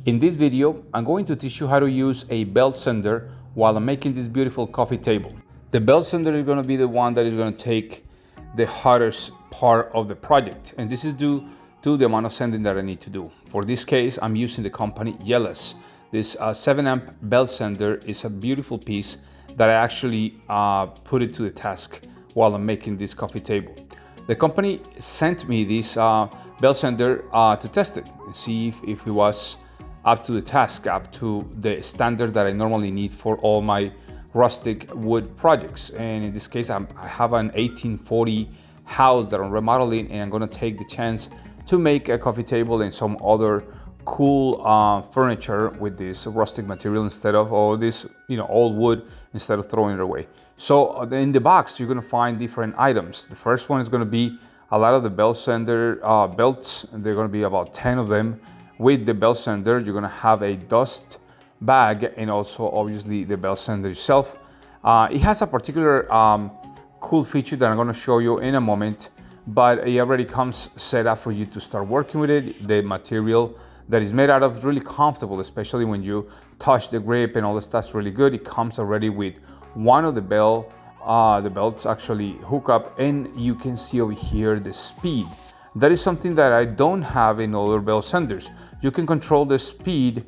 In this video, I'm going to teach you how to use a belt sander while I'm making this beautiful coffee table. The belt sander is going to be the one that is going to take the hardest part of the project, and this is due to the amount of sanding that I need to do. For this case, I'm using the company Jellas. This 7 amp belt sander is a beautiful piece that I actually put it to the task while I'm making this coffee table. The company sent me this belt sander to test it and see if it was up to the task, up to the standards that I normally need for all my rustic wood projects. And in this case, I have an 1840 house that I'm remodeling, and I'm gonna take the chance to make a coffee table and some other cool furniture with this rustic material instead of all this, old wood, instead of throwing it away. So in the box, you're gonna find different items. The first one is gonna be a lot of the belt sander belts. They're gonna be about 10 of them. With the belt sander, you're gonna have a dust bag and also obviously the belt sander itself. It has a particular cool feature that I'm gonna show you in a moment, but it already comes set up for you to start working with it. The material that is made out of is really comfortable, especially when you touch the grip and all the stuff's really good. It comes already with one of the belts actually hook up, and you can see over here the speed. That is something that I don't have in other belt sanders. You can control the speed,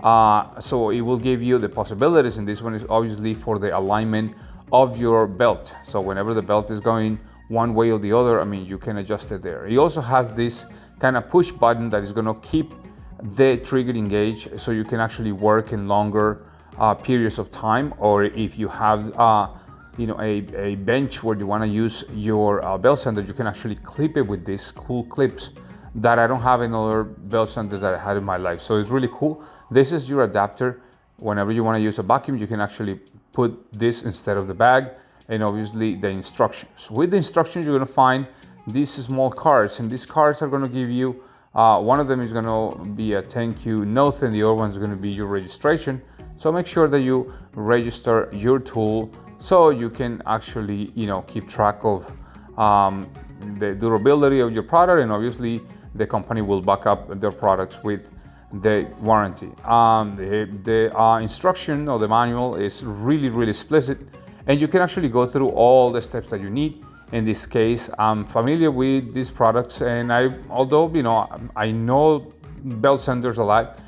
so it will give you the possibilities, and this one is obviously for the alignment of your belt. So whenever the belt is going one way or the other, you can adjust it there. It also has this kind of push button that is gonna keep the trigger engaged, so you can actually work in longer periods of time, or if you have a bench where you want to use your belt sander, you can actually clip it with these cool clips that I don't have in other belt sanders that I had in my life. So it's really cool. This is your adapter. Whenever you want to use a vacuum, you can actually put this instead of the bag, and obviously the instructions. With the instructions, you're going to find these small cards, and these cards are going to give you, one of them is going to be a thank you note, and the other one is going to be your registration. So make sure that you register your tool so you can actually, keep track of the durability of your product, and obviously the company will back up their products with the warranty. The instruction or the manual is really, really explicit, and you can actually go through all the steps that you need. In this case, I'm familiar with these products, and although I know belt sanders a lot,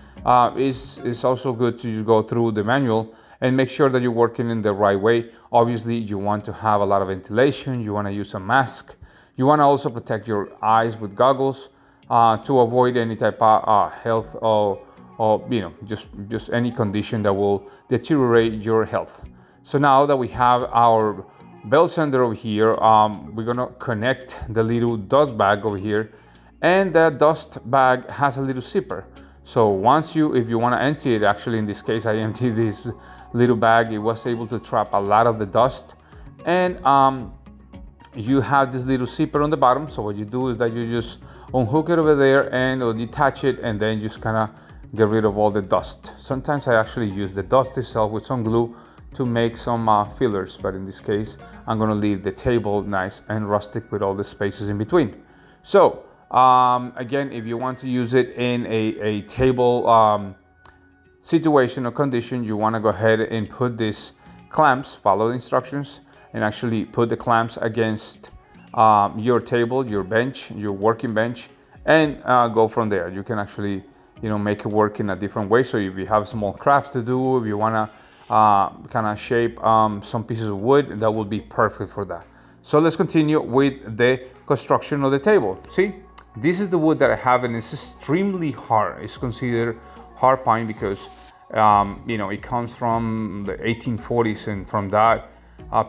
it's also good to just go through the manual and make sure that you're working in the right way. Obviously, you want to have a lot of ventilation. You want to use a mask. You want to also protect your eyes with goggles to avoid any type of health or just any condition that will deteriorate your health. So now that we have our belt sander over here, we're gonna connect the little dust bag over here, and that dust bag has a little zipper. So if you want to empty it, actually in this case I emptied this little bag. It was able to trap a lot of the dust, and you have this little zipper on the bottom. So what you do is that you just unhook it over there and detach it, and then just kind of get rid of all the dust. Sometimes I actually use the dust itself with some glue to make some fillers, but in this case I'm going to leave the table nice and rustic with all the spaces in between. So again, if you want to use it in a table situation or condition, you want to go ahead and put these clamps, follow the instructions, and actually put the clamps against your table, your bench, your working bench, and go from there. You can actually make it work in a different way. So if you have small crafts to do, if you want to kind of shape some pieces of wood, that will be perfect for that. So let's continue with the construction of the table. See, this is the wood that I have, and it's extremely hard. It's considered hard pine because it comes from the 1840s, and from that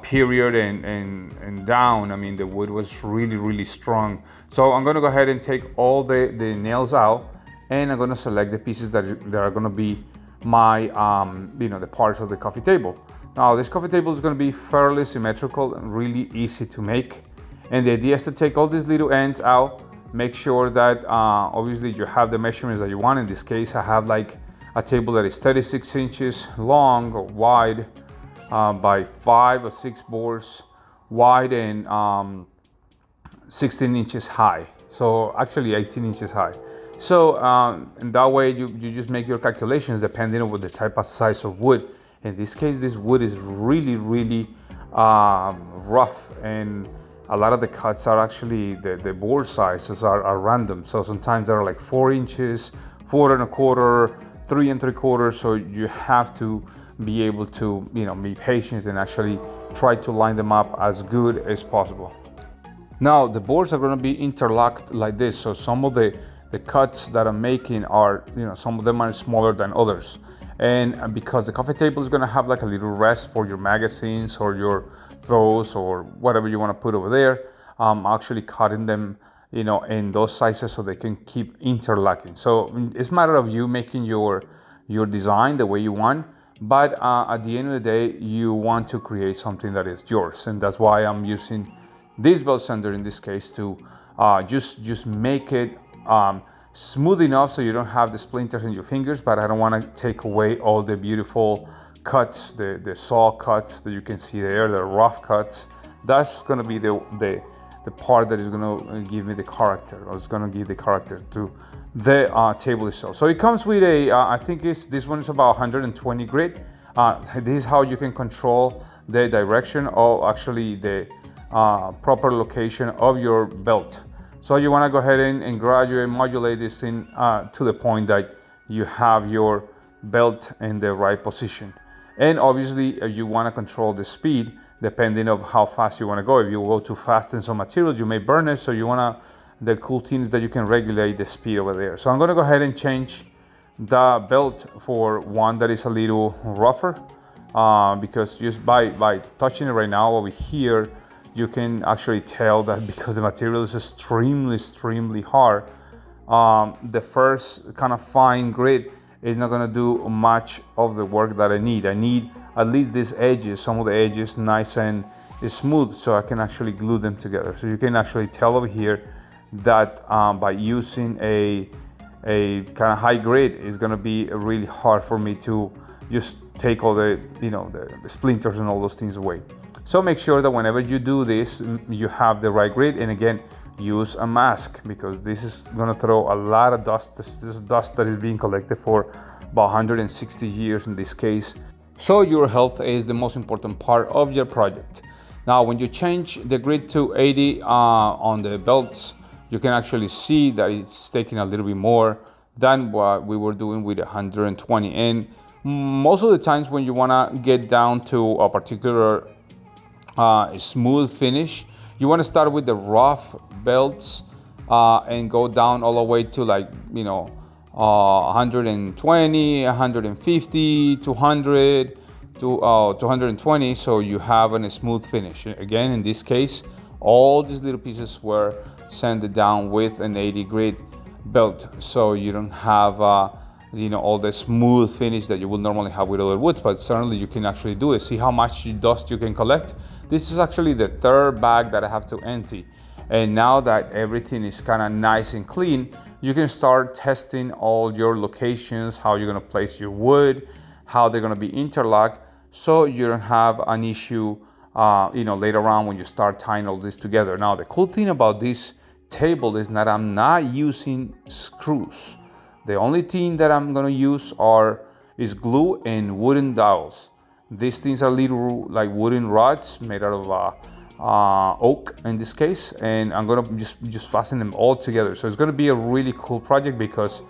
period and down, the wood was really, really strong. So I'm gonna go ahead and take all the nails out, and I'm gonna select the pieces that are gonna be my the parts of the coffee table. Now this coffee table is gonna be fairly symmetrical and really easy to make, and the idea is to take all these little ends out. Make sure that obviously you have the measurements that you want. In this case, I have like a table that is 36 inches long or wide by 5 or 6 boards wide, and 16 inches high. So actually 18 inches high. So and that way you just make your calculations depending on what the type of size of wood. In this case, this wood is really rough, and a lot of the cuts are actually the board sizes are random. So sometimes they're like 4 inches, 4 1/4, 3 3/4. So you have to be able to be patient and actually try to line them up as good as possible. Now the boards are going to be interlocked like this. So some of the cuts that I'm making are, some of them are smaller than others. And because the coffee table is going to have like a little rest for your magazines or your throws or whatever you want to put over there, I'm actually cutting them, in those sizes so they can keep interlocking. So it's a matter of you making your design the way you want. But at the end of the day, you want to create something that is yours. And that's why I'm using this belt sander in this case to just make it smooth enough so you don't have the splinters in your fingers, but I don't want to take away all the beautiful cuts, the saw cuts that you can see there, the rough cuts. That's going to be the part that is going to give me the character, or it's going to give the character to the table itself. So it comes with a, I think this one is about 120 grit. This is how you can control the direction of actually the proper location of your belt. So you want to go ahead and gradually modulate this thing to the point that you have your belt in the right position. And obviously you want to control the speed depending of how fast you want to go. If you go too fast in some materials, you may burn it. So you want to, the cool thing is that you can regulate the speed over there. So I'm going to go ahead and change the belt for one that is a little rougher, because just by touching it right now over here, you can actually tell that because the material is extremely hard, the first kind of fine grit is not going to do much of the work that I need. I need at least these edges, some of the edges nice and smooth, so I can actually glue them together. So you can actually tell over here that by using a kind of high grit, is going to be really hard for me to just take all the the splinters and all those things away. So make sure that whenever you do this, you have the right grit. And again, use a mask, because this is going to throw a lot of dust. This is dust that is being collected for about 160 years in this case. So your health is the most important part of your project. Now, when you change the grit to 80 on the belts, you can actually see that it's taking a little bit more than what we were doing with 120. And most of the times when you want to get down to a particular smooth finish, you want to start with the rough belts and go down all the way to 120, 150, 200 to 220, so you have a smooth finish. Again, in this case, all these little pieces were sanded down with an 80 grit belt, so you don't have all the smooth finish that you will normally have with other woods. But certainly you can actually do it. See how much dust you can collect. This is actually the third bag that I have to empty. And now that everything is kind of nice and clean, you can start testing all your locations, how you're going to place your wood, how they're going to be interlocked, so you don't have an issue later on when you start tying all this together. Now, the cool thing about this table is that I'm not using screws. The only thing that I'm going to use is glue and wooden dowels. These things are little like wooden rods made out of oak in this case, and I'm gonna just fasten them all together. So it's gonna be a really cool project, because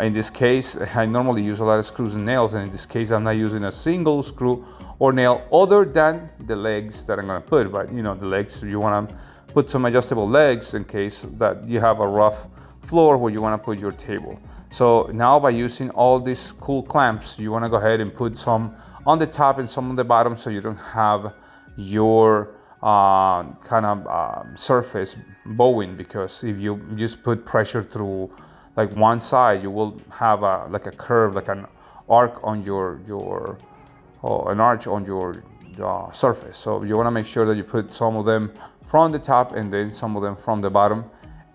in this case I normally use a lot of screws and nails, and in this case I'm not using a single screw or nail other than the legs that I'm gonna put. But the legs, you want to put some adjustable legs in case that you have a rough floor where you want to put your table. So now by using all these cool clamps, you want to go ahead and put some on the top and some on the bottom, so you don't have your surface bowing, because if you just put pressure through like one side, you will have a curve, like an arc on an arch on your surface. So you want to make sure that you put some of them from the top and then some of them from the bottom,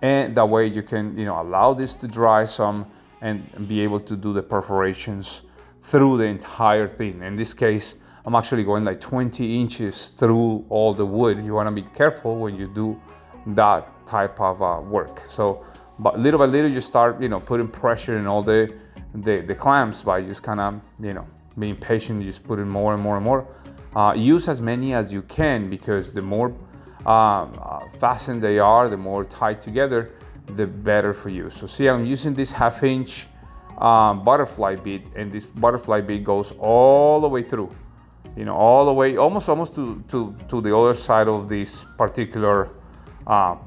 and that way you can allow this to dry some and be able to do the perforations through the entire thing. In this case, I'm actually going like 20 inches through all the wood. You want to be careful when you do that type of work. So But little by little, you start, putting pressure in all the clamps by just kind of, being patient. You just put in more and more and more. Use as many as you can, because the more fastened they are, the more tied together, the better for you. So see, I'm using this 1/2 inch butterfly bead, and this butterfly bead goes all the way through, all the way, almost to the other side of this particular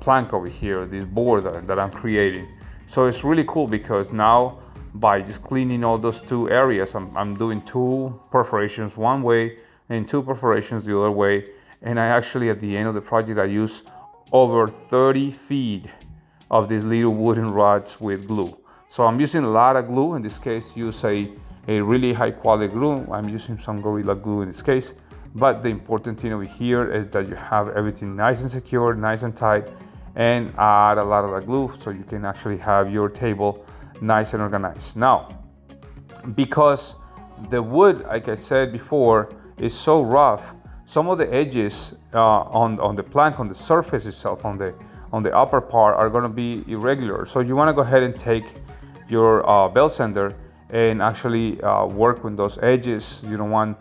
plank over here, this board that I'm creating. So it's really cool, because now by just cleaning all those two areas, I'm doing 2 perforations one way and 2 perforations the other way. And I actually, at the end of the project, I use over 30 feet of these little wooden rods with glue. So I'm using a lot of glue. In this case, use a really high quality glue. I'm using some Gorilla Glue in this case. But the important thing over here is that you have everything nice and secure, nice and tight, and add a lot of the glue so you can actually have your table nice and organized. Now, because the wood, like I said before, is so rough, some of the edges on the plank, on the surface itself, on the upper part, are going to be irregular. So you want to go ahead and take your belt sander and actually work with those edges. You don't want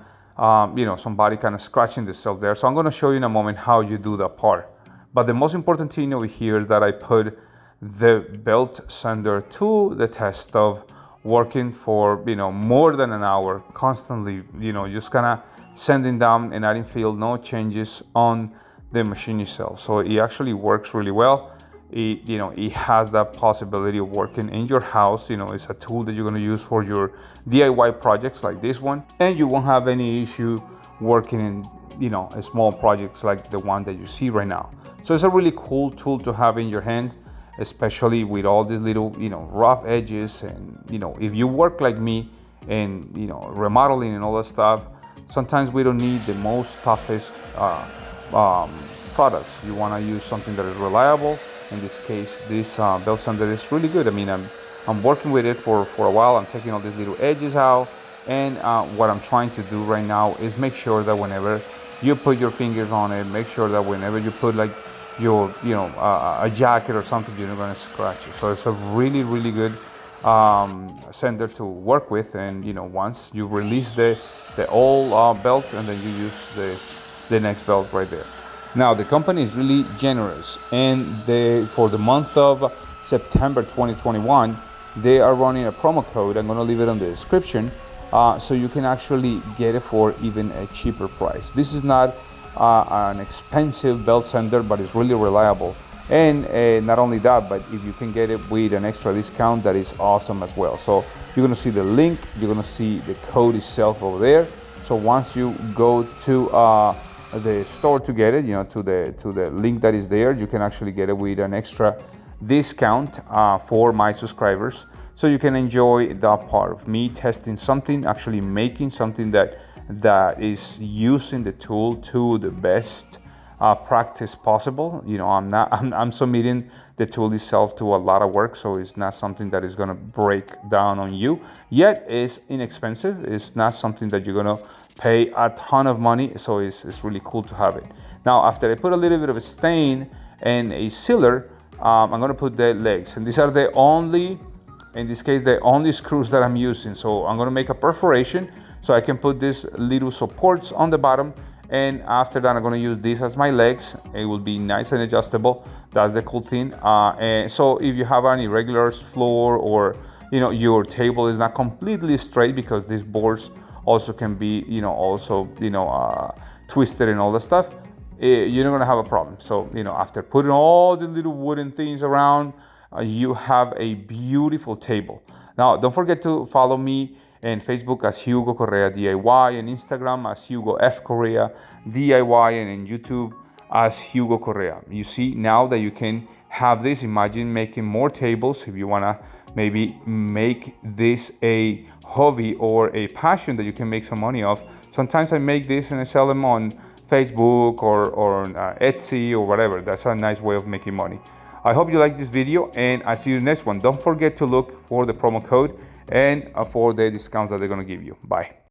somebody kind of scratching themselves there. So I'm going to show you in a moment how you do that part. But the most important thing over here is that I put the belt sander to the test of working for more than an hour constantly, just kind of sanding down, and I didn't feel no changes on the machine itself. So it actually works really well. It has that possibility of working in your house. It's a tool that you're going to use for your DIY projects like this one, and you won't have any issue working in small projects like the one that you see right now. So it's a really cool tool to have in your hands, especially with all these little rough edges. And if you work like me and remodeling and all that stuff, sometimes we don't need the most toughest products. You want to use something that is reliable. In this case, this belt sander is really good. I mean, I'm working with it for a while. I'm taking all these little edges out, and what I'm trying to do right now is make sure that whenever you put your fingers on it, make sure that whenever you put like your a jacket or something, you're not going to scratch it. So it's a really, really good sander to work with. And once you release the old belt, and then you use the next belt right there. Now, the company is really generous, and for the month of September 2021, they are running a promo code. I'm going to leave it on the description, so you can actually get it for even a cheaper price. This is not an expensive belt sander, but it's really reliable. And not only that, but if you can get it with an extra discount, that is awesome as well. So you're going to see the link, you're going to see the code itself over there. So once you go to the store to get it, to the link that is there, you can actually get it with an extra discount for my subscribers. So you can enjoy that part of me testing something, actually making something that is using the tool to the best practice possible. I'm submitting the tool itself to a lot of work, so it's not something that is going to break down on you. Yet it's inexpensive. It's not something that you're going to pay a ton of money, so it's really cool to have it. Now, after I put a little bit of a stain and a sealer, I'm going to put the legs, and these are the only, in this case, the only screws that I'm using. So I'm going to make a perforation so I can put these little supports on the bottom, and after that I'm going to use this as my legs. It will be nice and adjustable. That's the cool thing. And so if you have an irregular floor, or your table is not completely straight, because these boards also can be twisted and all that stuff, you're not going to have a problem. So after putting all the little wooden things around, you have a beautiful table. Now, don't forget to follow me in Facebook as Hugo Correa DIY, and Instagram as Hugo F Correa DIY, and in YouTube as Hugo Correa. You see now that you can have this. Imagine making more tables if you want to maybe make this a hobby or a passion that you can make some money off. Sometimes I make this and I sell them on Facebook or Etsy or whatever. That's a nice way of making money. I hope you like this video, and I see you in the next one. Don't forget to look for the promo code and for the discounts that they're going to give you. Bye.